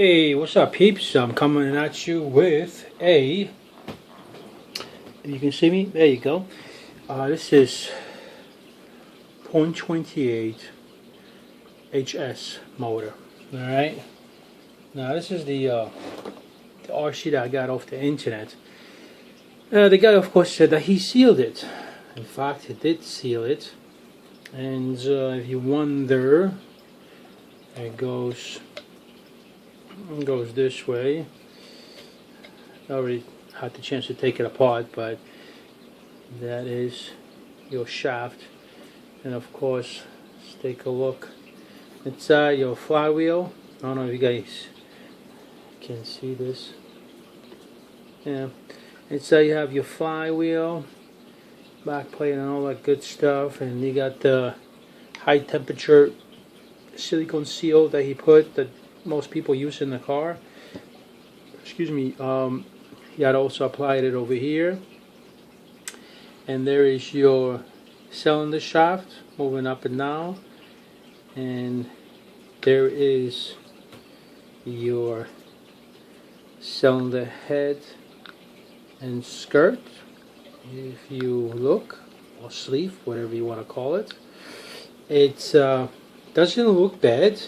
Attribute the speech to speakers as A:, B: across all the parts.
A: Hey, what's up, peeps? I'm coming at you with a. You can see me? There you go. This is 0.28 HS motor. Alright? Now, this is the RC that I got off the internet. The guy, of course, said that he sealed it. In fact, he did seal it. And if you wonder, it goes this way. I already had the chance to take it apart, but that is your shaft. And of course, let's take a look inside your flywheel. I don't know if you guys can see this. Yeah, inside you have your flywheel, back plate, and all that good stuff. And you got the high temperature silicone seal that he put that most people use in the car. Excuse me. He had also applied it over here, and there is your cylinder shaft moving up and down, and there is your cylinder head and skirt, if you look, or sleeve, whatever you want to call it. It doesn't look bad.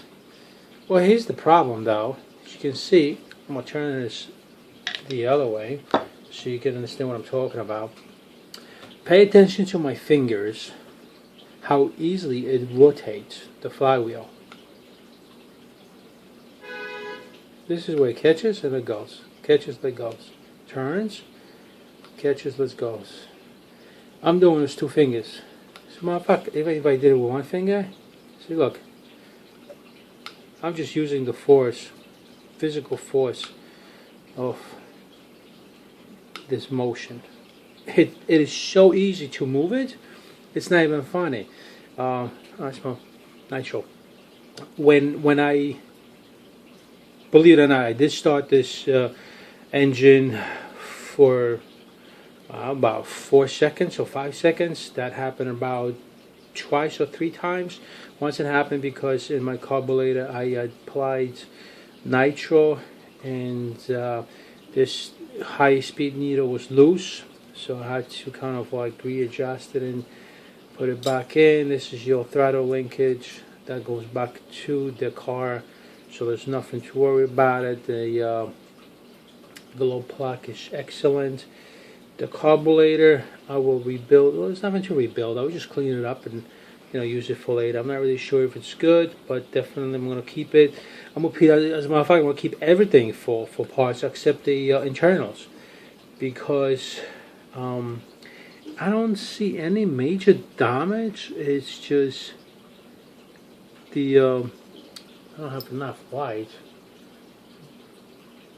A: Well, here's the problem though. As you can see, I'm going to turn this the other way so you can understand what I'm talking about. Pay attention to my fingers, how easily it rotates the flywheel. This is where it catches and it goes. Catches, let goes. Turns, catches, let goes. I'm doing this 2 fingers. So motherfucker, even if I did it with 1 finger, see, look. I'm just using the force, physical force of this motion. It is so easy to move it. It's not even funny. I smell nitro. When I, believe it or not, I did start this engine for about 4 seconds or 5 seconds. That happened about twice or 3 times. Once it happened because in my carburetor I applied nitro, and this high speed needle was loose, so I had to kind of like readjust it and put it back in. This is your throttle linkage that goes back to the car, so there's nothing to worry about it. The glow plug is excellent. The carburetor I will rebuild. Well, there's nothing to rebuild. I will just clean it up and use it for later. I'm not really sure if it's good, but definitely I'm going to keep it. I'm going to keep, as a matter of fact, I'm going to keep everything for parts except the internals, because I don't see any major damage. It's just the I don't have enough light,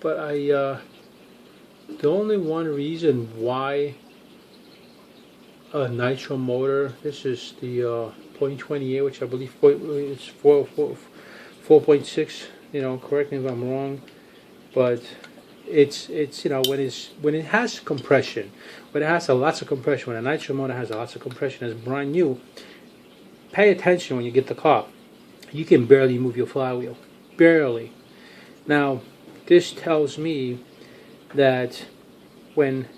A: but the only one reason why a nitro motor, this is the 0.28, which I believe is 4.6. Correct me if I'm wrong, but it's when it has compression, when it has lots of compression, when a nitro motor has lots of compression, it's brand new. Pay attention when you get the car. You can barely move your flywheel, barely. Now, this tells me that when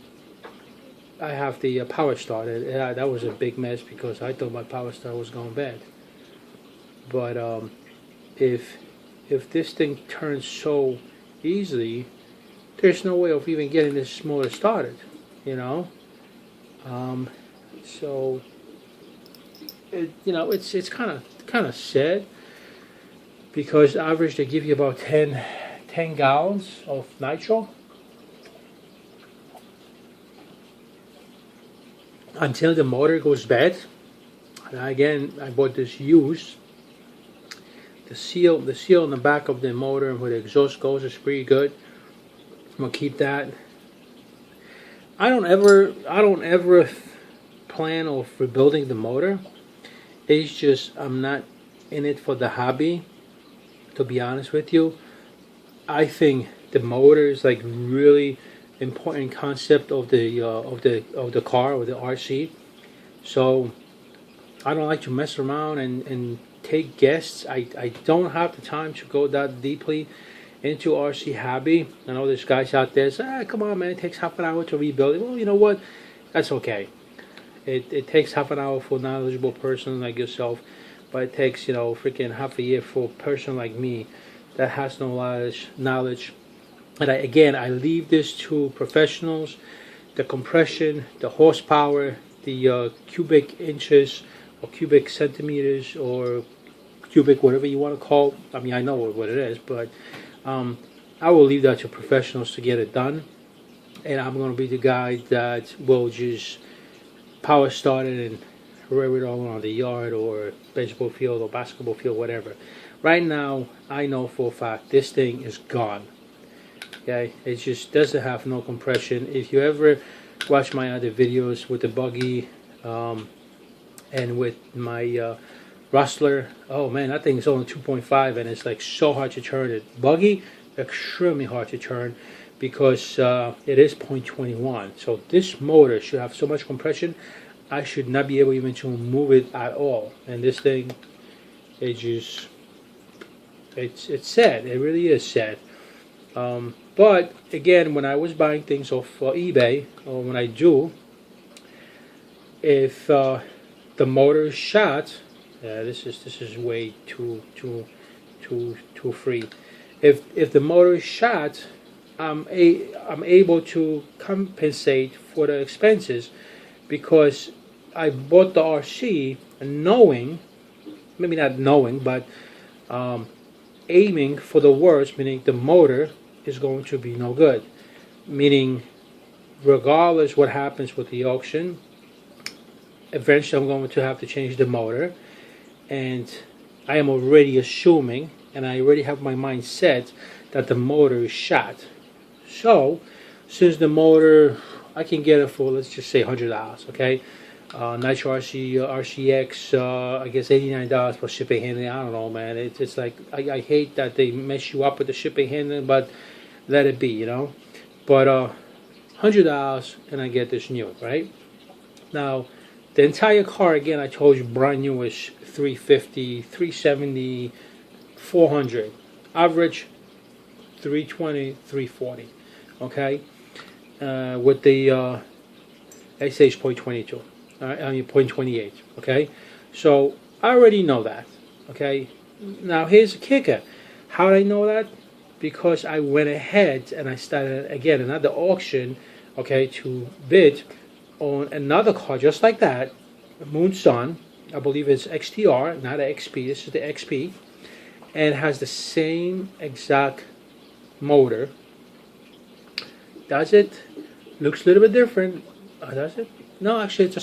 A: I have the power started, that was a big mess because I thought my power start was going bad. But if this thing turns so easily, there's no way of even getting this motor started, so it's kind of sad, because average they give you about 10 gallons of nitro until the motor goes bad. And again, I bought this used. The seal in the back of the motor where the exhaust goes is pretty good. I'm gonna keep that. I don't ever plan of rebuilding the motor. It's just I'm not in it for the hobby, to be honest with you. I think the motor is like really important concept of the car, or the RC. So I don't like to mess around and take guests. I don't have the time to go that deeply into RC hobby. I know there's guys out there say, ah, come on man, it takes half an hour to rebuild it. Well, you know what, that's okay. It takes half an hour for a knowledgeable person like yourself, but it takes, you know, freaking half a year for a person like me that has no knowledge. And I leave this to professionals. The compression, the horsepower, the cubic inches or cubic centimeters or cubic whatever you want to call it. I mean, I know what it is, but I will leave that to professionals to get it done. And I'm going to be the guy that will just power start it and rev it all around the yard or baseball field or basketball field, whatever. Right now, I know for a fact this thing is gone. Okay, it just doesn't have no compression. If you ever watch my other videos with the buggy and with my Rustler, oh man, that thing is only 2.5 and it's like so hard to turn it. Buggy, extremely hard to turn because it is 0.21. So this motor should have so much compression, I should not be able even to move it at all. And this thing, it just, it's sad. It really is sad. But again, when I was buying things off eBay, or when I do, if the motor is shot, this is way too free. If the motor is shot, I'm able to compensate for the expenses because I bought the RC knowing, maybe not knowing, but aiming for the worst, meaning the motor is going to be no good, meaning regardless what happens with the auction, eventually I'm going to have to change the motor, and I am already assuming and I already have my mind set that the motor is shot. So since the motor, I can get it for, let's just say $100, okay? Nitro RCX, I guess $89 for shipping handling. I don't know, man. It's like I hate that they mess you up with the shipping handling, but let it be, you know. But $100 and I get this new, right? Now the entire car, again, I told you, brand new is $350, $370, $400. Average $320, $340. Okay, with the SH 0.22. I mean 0.28. Okay, so I already know that. Okay, now here's the kicker. How did I know that? Because I went ahead and I started again another auction, okay, to bid on another car just like that, monsoon. I believe it's XTR, not a XP. This is the XP, and it has the same exact motor. Does it? Looks a little bit different. Does it? No, actually, it's the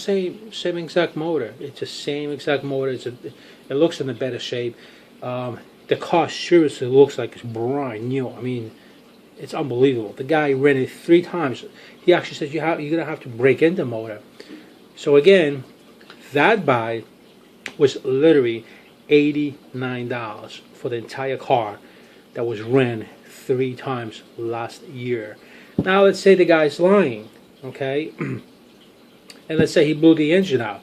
A: same exact motor. It's the same exact motor. It looks in a better shape. The car seriously looks like it's brand new. I mean, it's unbelievable. The guy ran it 3 times. He actually said you're gonna have to break in the motor. So again, that buy was literally $89 for the entire car that was ran 3 times last year. Now let's say the guy's lying, okay? And let's say he blew the engine out.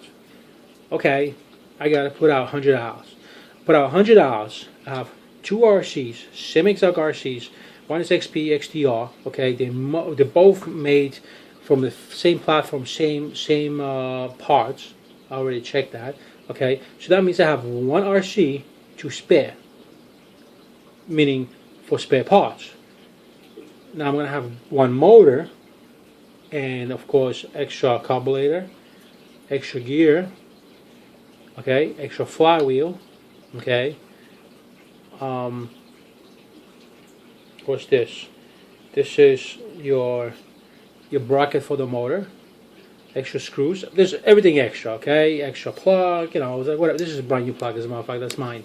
A: Okay, I gotta put out $100. Put out $100. I have 2 RCs, same exact RCs. One is XP, XTR. Okay, they're both made from the same platform, same parts. I already checked that. Okay, so that means I have 1 RC to spare, meaning for spare parts. Now I'm going to have 1 motor, and of course extra carburetor, extra gear, okay, extra flywheel, okay. What's this? This is your bracket for the motor, extra screws. There's everything extra, okay. Extra plug, you know, whatever. This is a brand new plug, as a matter of fact, that's mine.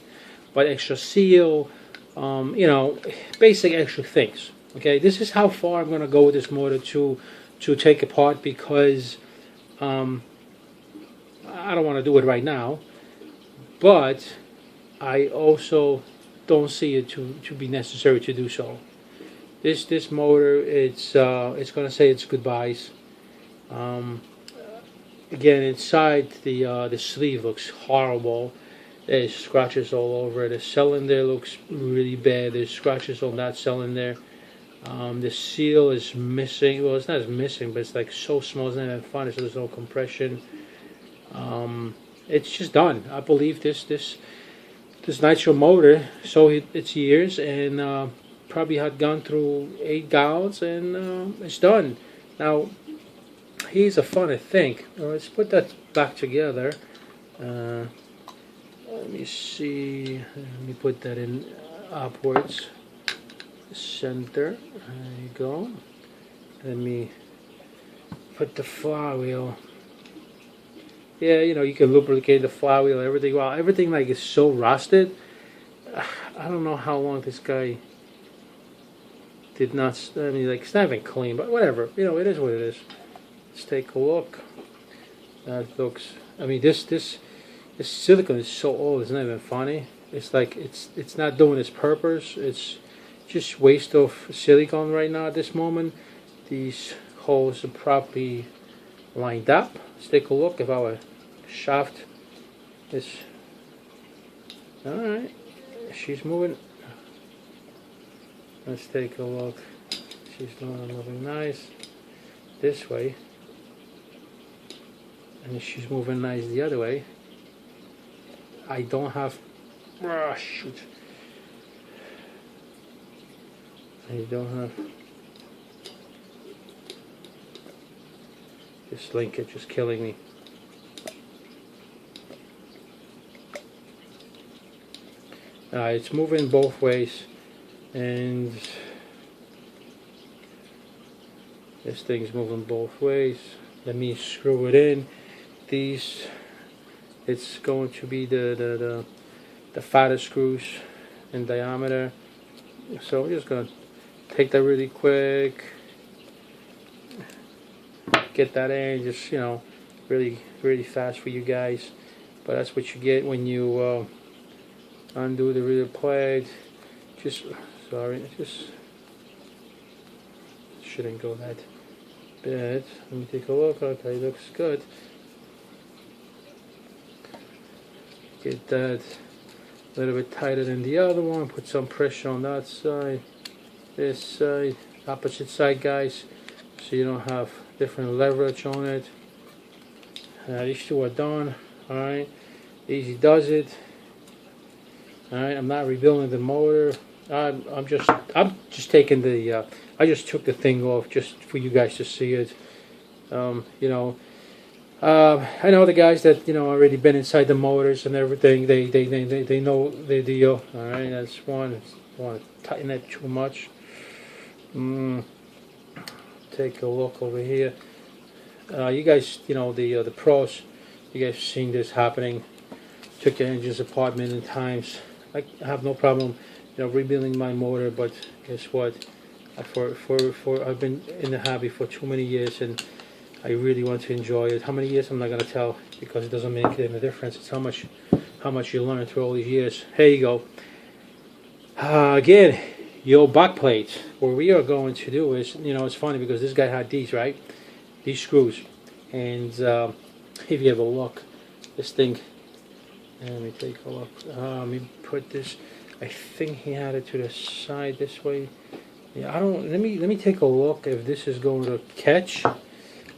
A: But extra seal, you know, basic extra things. Okay, this is how far I'm going to go with this motor to take apart because I don't want to do it right now, but I also don't see it to be necessary to do so. This motor, it's going to say its goodbyes. Again, inside the sleeve looks horrible. There's scratches all over it. The cylinder looks really bad. There's scratches on that cylinder. The seal is missing. Well, it's not as missing, but it's like so small. It's not even funny. So there's no compression. It's just done. I believe this nitro motor. So it's years, and probably had gone through 8 gallons, and it's done. Now, here's a funny thing. Let's put that back together. Let me see. Let me put that in upwards. Center. There you go. Let me put the flywheel. Yeah, you know, you can lubricate the flywheel and everything. Wow, everything like is so rusted. I don't know how long this guy did not. I mean, like, it's not even clean, but whatever. You know, it is what it is. Let's take a look. That looks. I mean, this silicone is so old. It's not even funny. It's like it's not doing its purpose. It's just waste of silicone right now at this moment. These holes are properly lined up. Let's take a look if our shaft is alright. She's moving. Let's take a look. She's moving nice this way, and she's moving nice the other way. I don't have shoot. I don't have this linkage is killing me. It's moving both ways, and this thing's moving both ways. Let me screw it in. It's going to be the fatter screws in diameter. So I'm just gonna take that really quick, get that in, just, you know, really fast for you guys. But that's what you get when you undo the rear plate. Just shouldn't go that bad. Let me take a look. Okay, looks good. Get that a little bit tighter than the other one. Put some pressure on that side, this side, opposite side, guys, so you don't have different leverage on it. These two are done. Alright, easy does it. Alright, I'm not rebuilding the motor. I'm just taking the I just took the thing off just for you guys to see it. You know, I know the guys that, you know, already been inside the motors and everything. They know the deal. All right, that's one. Want to tighten it too much? Take a look over here. You guys, you know, the pros. You guys seen this happening. Took the engines apart many times. I have no problem, you know, rebuilding my motor. But guess what? I've been in the hobby for too many years, and I really want to enjoy it. How many years, I'm not gonna tell, because it doesn't make any difference. It's how much you learn through all these years. Here you go. Again, your back plate. What we are going to do is, you know, it's funny because this guy had these, right? These screws, and if you have a look, this thing. Let me take a look. Let me put this. I think he had it to the side this way. Yeah, I don't. Let me take a look if this is going to catch.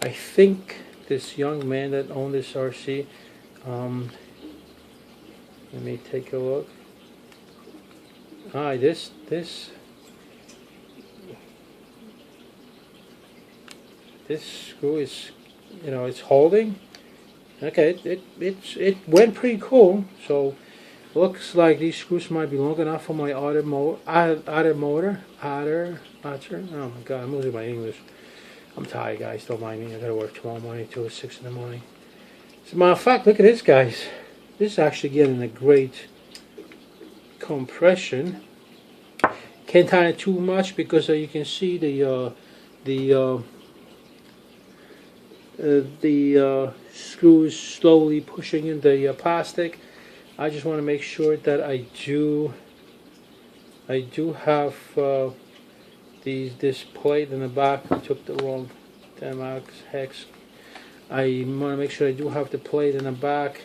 A: I think this young man that owned this RC, let me take a look. This screw is, you know, it's holding. Okay, it went pretty cool. So looks like these screws might be long enough for my other motor. Oh my God, I'm losing my English. I'm tired, guys. Don't mind me. I gotta work tomorrow morning till 6 in the morning. As a matter of fact, look at this, guys. This is actually getting a great compression. Can't tighten it too much because you can see the screws slowly pushing in the plastic. I just want to make sure that I do have this plate in the back. I took the wrong hex. I want to make sure I do have the plate in the back.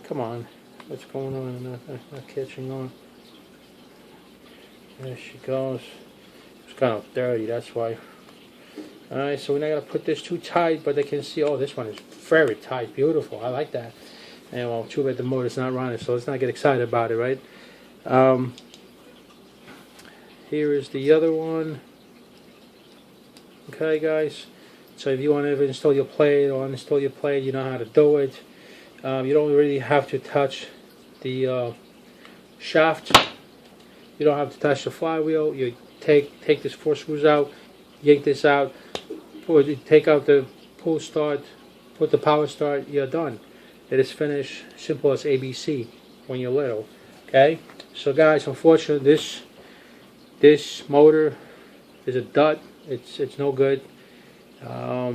A: Come on, What's going on? Not catching on. There she goes. It's kind of dirty, that's why. Alright, so we're not going to put this too tight, but they can see, oh, this one is very tight. Beautiful. I like that. And well, too bad the motor's not running, so let's not get excited about it, right? Here is the other one. Okay, guys. So if you want to install your plate or uninstall your plate, you know how to do it. You don't really have to touch the shaft. You don't have to touch the flywheel. You take this 4 screws out, yank this out, take out the pull start, put the power start. You're done. It is finished. Simple as ABC when you're little. Okay. So guys, unfortunately, this motor is a dud. It's no good. I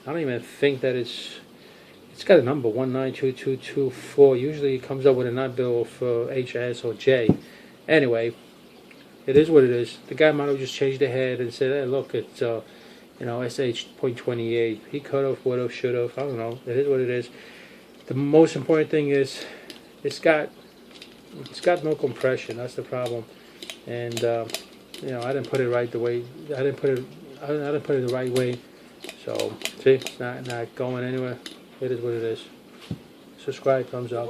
A: don't even think that it's got a number 192224. Usually it comes up with a nut bill for HS or J. Anyway, it is what it is. The guy might have just changed the head and said, hey, look, it's SH.28. He could have, would have, should have. I don't know. It is what it is. The most important thing is it's got no compression. That's the problem. And I didn't put it right the way. I didn't put it the right way. So see, it's not going anywhere. It is what it is. Subscribe, thumbs up.